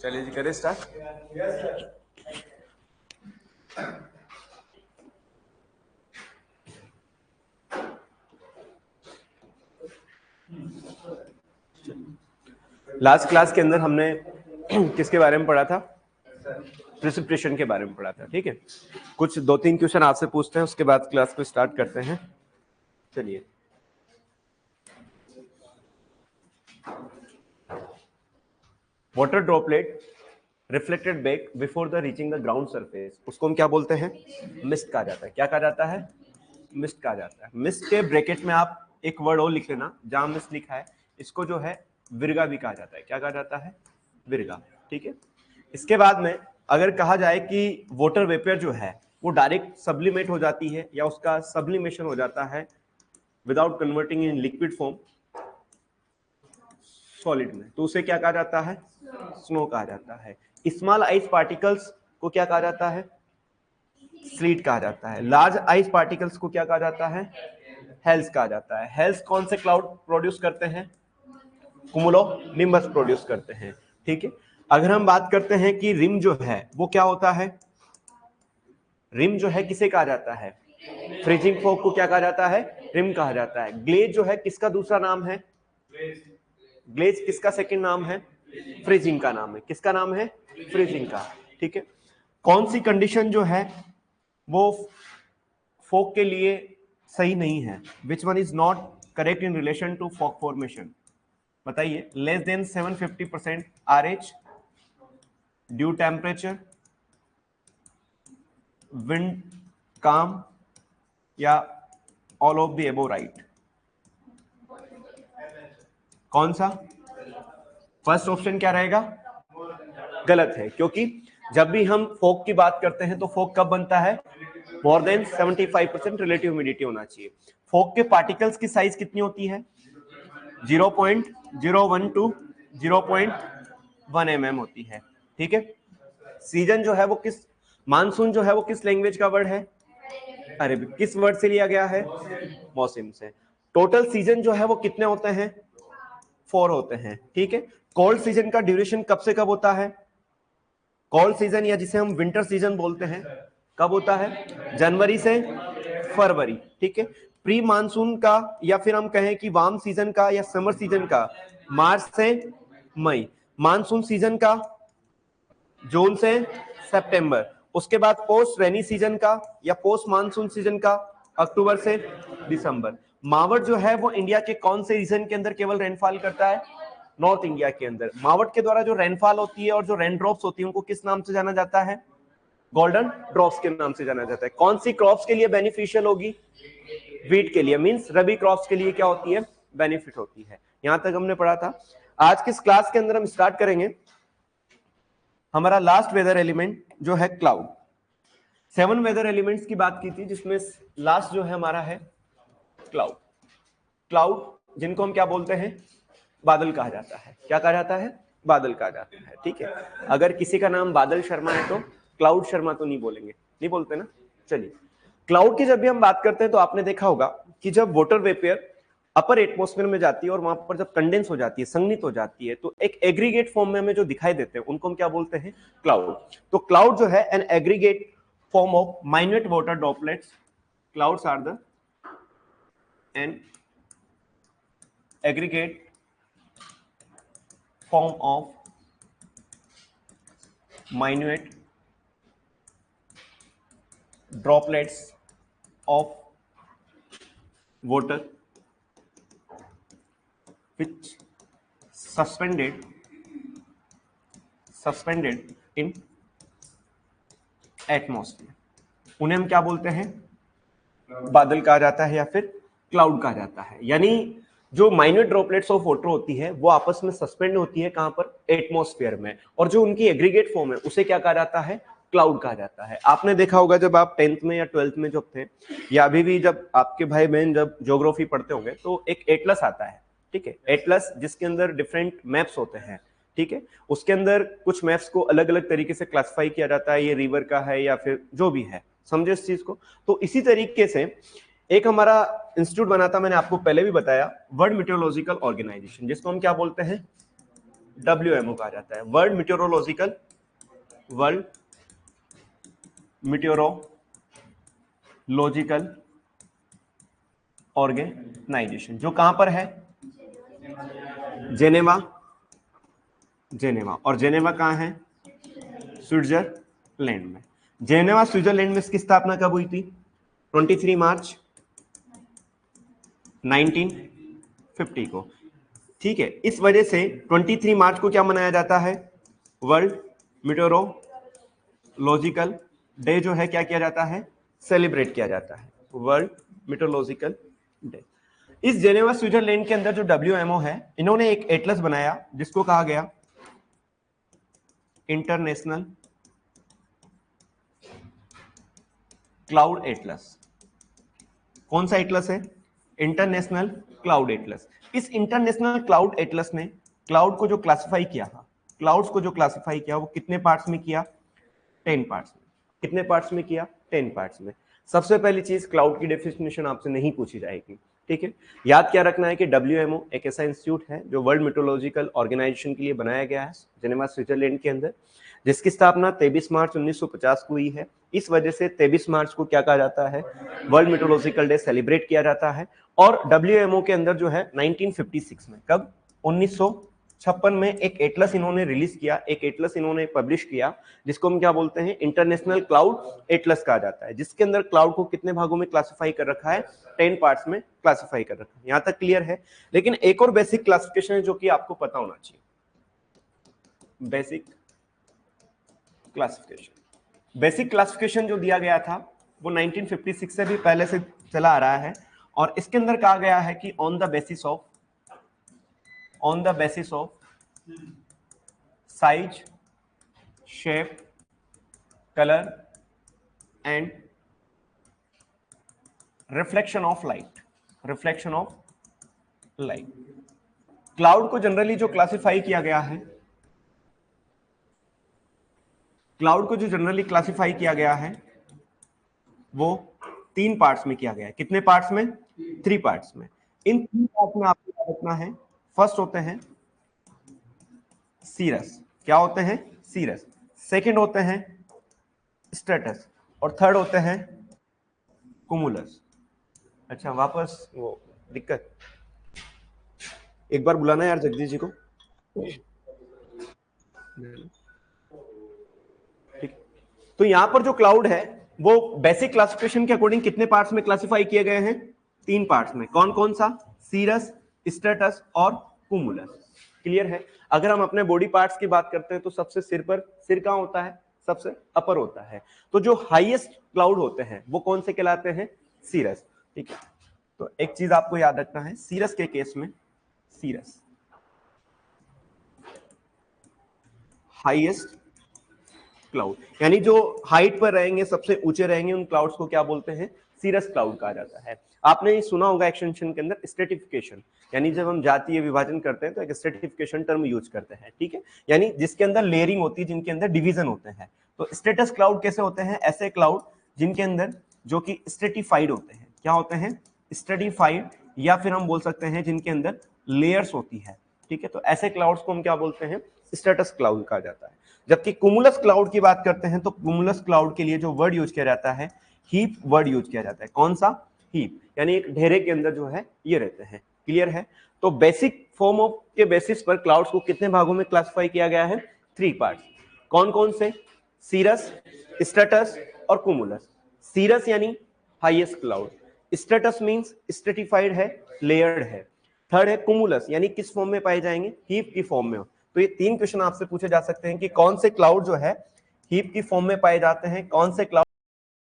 चलिए जी, करें start. Last class के अंदर हमने किसके बारे में पढ़ा था? प्रेसिपिटेशन के बारे में पढ़ा था। ठीक है, कुछ 2-3 क्वेश्चन आपसे पूछते हैं, उसके बाद क्लास को स्टार्ट करते हैं। चलिए, water droplet reflected back before the reaching the ground surface, उसको हम क्या बोलते हैं? मिस्ट कहा जाता है। क्या कहा जाता है? मिस्ट कहा जाता है। मिस्ट के ब्रैकेट में आप एक वर्ड और लिख लेना, जहां मिस्ट लिखा है इसको जो है विरगा भी कहा जाता है। क्या कहा जाता है? विरगा। ठीक है, इसके बाद में अगर कहा जाए कि वाटर वेपर जो है वो डायरेक्ट सब्लिमेट हो जाती है या उसका सब्लिमेशन हो जाता है without converting in liquid form solid में, तो उसे क्या कहा जाता है? स्नो कहा जाता है। स्मॉल आइस पार्टिकल्स को क्या कहा जाता है? स्लीट कहा जाता है। लार्ज आइस पार्टिकल्स को क्या कहा जाता है? हेल्स कहा जाता है। हेल्स कौन से क्लाउड प्रोड्यूस करते हैं? कुमुलोनिम्बस प्रोड्यूस करते हैं। ठीक है, अगर हम बात करते हैं कि रिम जो है वो क्या होता है? रिम जो है किसे कहा जाता है? फ्रीजिंग फॉग को क्या कहा जाता है? रिम कहा जाता है। ग्लेज जो है किसका दूसरा नाम है? ग्लेज किसका सेकंड नाम है? फ्रीजिंग का नाम है। किसका नाम है? फ्रीजिंग का। ठीक है, कौन सी कंडीशन जो है वो फॉग के लिए सही नहीं है? Which one is not correct in relation to fog formation? बताइए। Less than 750% RH, dew temperature, wind calm, या all of the above right? कौन सा? फर्स्ट ऑप्शन क्या रहेगा? गलत है, क्योंकि जब भी हम फॉग की बात करते हैं तो फॉग कब बनता है? मोर देन 75% रिलेटिव ह्यूमिडिटी होना चाहिए। फॉग के पार्टिकल्स की साइज कितनी होती है? 0.01 टू 0.1 mm होती है। ठीक है, सीजन जो है वो किस, मानसून जो है वो किस लैंग्वेज का वर्ड है? अरेबिक। किस वर्ड से लिया गया है? मौसम से। टोटल सीजन जो है वो कितने होते हैं? 4 होते हैं। ठीक है, कोल्ड सीजन का ड्यूरेशन कब से कब होता है? कोल्ड सीजन या जिसे हम विंटर सीजन बोलते हैं कब होता है? जनवरी से फरवरी। ठीक है, प्री मानसून का या फिर हम कहें कि वार्म सीजन का या समर सीजन का मार्च से मई। मानसून सीजन का जून से सितंबर। उसके बाद पोस्ट रेनी सीजन का या पोस्ट मानसून सीजन का अक्टूबर से दिसंबर। मावट जो है वो इंडिया के कौन से रीजन के अंदर केवल रेनफॉल करता है? नॉर्थ इंडिया के अंदर। मावट के द्वारा जो रेनफॉल होती है और जो रेन ड्रॉप्स होती है उनको किस नाम से जाना जाता है? गोल्डन ड्रॉप्स के नाम से जाना जाता है। कौन सी क्रॉप्स के लिए बेनिफिशियल होगी? वीट के लिए, मींस रबी क्रॉप्स के लिए क्या होती है? बेनिफिट होती है। यहां तक हमने पढ़ा था। आज किस क्लास के अंदर हम स्टार्ट करेंगे हमारा लास्ट वेदर एलिमेंट जो है क्लाउड। 7 वेदर एलिमेंट्स की बात की थी, जिसमें लास्ट जो है हमारा है क्लाउड। क्लाउड जिनको हम क्या बोलते हैं? बादल कहा जाता है। क्या कहा जाता है? बादल कहा जाता है। ठीक है, अगर किसी का नाम बादल शर्मा है तो क्लाउड शर्मा तो नहीं बोलेंगे, नहीं बोलते ना। चलिए, क्लाउड की जब भी हम बात करते हैं तो आपने देखा होगा कि जब वाटर वेपर अपर एटमॉस्फेयर में जाती है और वहां पर जब कंडेंस हो जाती है, संघनित हो जाती है, तो एक एग्रीगेट फॉर्म में हमें जो दिखाई देते हैं उनको हम क्या बोलते हैं? क्लाउड। तो क्लाउड जो है an aggregate form of minute water droplets. Clouds are the an aggregate form of minute droplets of water which suspended in atmosphere। उन्हें हम क्या बोलते हैं? बादल कहा जाता है या फिर क्लाउड कहा जाता है। यानी जो माइन्यूट ड्रॉपलेट्स ऑफ वाटर होती है वो आपस में सस्पेंड होती है कहां पर? एटमॉस्फेयर में। और जो उनकी एग्रीगेट फॉर्म है उसे क्या कहा जाता है? क्लाउड कहा जाता है। आपने देखा होगा जब आप 10th में या 12th में जब थे, या अभी भी जब आपके भाई बहन जब ज्योग्राफी पढ़ते होंगे, तो एक एटलस आता है। ठीक है, एटलस जिसके अंदर डिफरेंट मैप्स होते हैं। ठीक है, उसके अंदर कुछ मैप्स को अलग अलग तरीके से क्लासिफाई किया जाता है, ये रिवर का है या फिर जो भी है, समझे इस चीज को। तो इसी तरीके से एक हमारा इंस्टीट्यूट बना था, मैंने आपको पहले भी बताया, वर्ल्ड मीटेरोलॉजिकल ऑर्गेनाइजेशन, जिसको हम क्या बोलते हैं? WMO कहा जाता है, वर्ल्ड मीटेरोलॉजिकल ऑर्गेनाइजेशन, जो कहां पर है? जेनेवा। और जेनेवा कहां है? स्विट्जरलैंड में। जेनेवा स्विट्जरलैंड में इसकी स्थापना कब हुई थी? 23 मार्च 1950 को। ठीक है, इस वजह से 23 मार्च को क्या मनाया जाता है? वर्ल्ड मीटेरोलॉजिकल डे जो है क्या किया जाता है? सेलिब्रेट किया जाता है, वर्ल्ड मीटेरोलॉजिकल डे। इस जेनेवा स्विट्जरलैंड के अंदर जो WMO है, इन्होंने एक एटलस बनाया जिसको कहा गया इंटरनेशनल क्लाउड एटलस। कौन सा एटलस है? International cloud Atlas. इस इंटरनेशनल क्लाउड एटलस ने क्लाउड को जो क्लासिफाई किया था, क्लाउड्स को जो क्लासिफाई किया वो कितने पार्ट्स में किया? 10 पार्ट्स में। कितने पार्ट्स में किया? 10 पार्ट्स में। सबसे पहली चीज, क्लाउड की डेफिनेशन आपसे नहीं पूछी जाएगी, ठीक है? याद क्या रखना है कि WMO एक ऐसा इंस्टीट्यूट है जो वर्ल्ड मीटेरोलॉजिकल ऑर्गेनाइजेशन के लिए बनाया गया है जेनेवा स्विट्जरलैंड के अंदर, जिसकी स्थापना 23 मार्च 1950 को हुई है। इस वजह से 23 मार्च को क्या कहा जाता है? वर्ल्ड मीटेरोलॉजिकल डे सेलिब्रेट किया जाता है। और WMO के अंदर जो है 1956 में, कब? 1956 में एक एटलस इन्होंने रिलीज किया, एक एटलस इन्होंने पब्लिश किया, जिसको हम क्या बोलते हैं? इंटरनेशनल क्लाउड एटलस कहा जाता है, जिसके अंदर क्लाउड को कितने भागों में क्लासिफाई कर रखा है? 10 पार्ट्स में क्लासिफाई कर रखा है। यहां तक क्लियर है? लेकिन एक और बेसिक क्लासिफिकेशन है जो कि आपको पता होना चाहिए। बेसिक क्लासिफिकेशन जो दिया गया था वो 1956 से भी पहले से चला आ रहा है, और इसके अंदर कहा गया है कि on the basis of size, shape, colour and reflection of light, cloud को जनरली जो क्लासिफाई किया गया है, वो 3 पार्ट्स में किया गया है। कितने पार्ट्स में? 3 पार्ट्स में। इन 3 पार्ट्स में आपको याद रखना है, फर्स्ट होते हैं सीरस। क्या होते हैं? सीरस। सेकंड होते हैं स्ट्रेटस, और थर्ड होते हैं कुमुलस। अच्छा, वापस वो दिक्कत, एक बार बुलाना यार जगदीश जी को। ठीक, तो यहां पर जो क्लाउड है वो बेसिक क्लासिफिकेशन के अकॉर्डिंग कितने पार्ट्स में क्लासिफाई किए गए हैं? 3 पार्ट्स में। कौन कौन सा? सीरस, स्ट्रेटस और कुमुलस। क्लियर है? अगर हम अपने बॉडी पार्ट्स की बात करते हैं तो सबसे सिर कहां होता है? सबसे अपर होता है। तो जो हाईएस्ट क्लाउड होते हैं वो कौन से कहलाते हैं? सीरस। ठीक है, तो एक चीज आपको याद रखना है, सीरस के केस में, सीरस हाईएस्ट क्लाउड, यानी जो हाइट पर रहेंगे, सबसे ऊंचे रहेंगे, उन क्लाउड्स को क्या बोलते हैं? सीरस क्लाउड कहा जाता है। आपने सुना होगा एक्सटेंशन के अंदर स्ट्रेटिफिकेशन, यानी जब हम जातीय विभाजन करते हैं तो एक स्ट्रेटिफिकेशन टर्म यूज करते हैं, ठीक है? यानी जिसके अंदर लेयरिंग होती है, जिनके अंदर डिवीजन होते हैं। तो स्टेटस क्लाउड कैसे होते हैं? ऐसे क्लाउड जिनके अंदर जो कि स्ट्रेटिफाइड होते हैं। क्या होते हैं? स्ट्रेटिफाइड, या फिर हम बोल सकते हैं जिनके अंदर लेयर्स होती है, ठीक है? तो ऐसे क्लाउड्स को हम क्या बोलते हैं? स्टेटस क्लाउड कहा जाता है। जबकि कुमुलस क्लाउड की बात करते हैं तो कुमुलस क्लाउड के लिए जो वर्ड यूज किया जाता है, हीप वर्ड यूज किया जाता है। कौन सा? हीप, यानी एक ढेरे के अंदर जो है ये रहते हैं। क्लियर है? तो बेसिक फॉर्म ऑफ के बेसिस पर क्लाउड्स को कितने भागों में क्लासिफाई किया गया है? 3 पार्ट्स। कौन कौन से? सीरस, स्ट्रेटस और कुमुलस। सीरस यानी हाईएस्ट क्लाउड, स्ट्रेटस मींस स्ट्रेटिफाइड है, लेयर्ड है, थर्ड है कुमुलस, यानी किस फॉर्म में पाए जाएंगे? हीप की फॉर्म में। तो ये 3 क्वेश्चन आपसे पूछे जा सकते हैं कि कौन से क्लाउड जो है हीप की फॉर्म में पाए जाते हैं, कौन से क्लाउड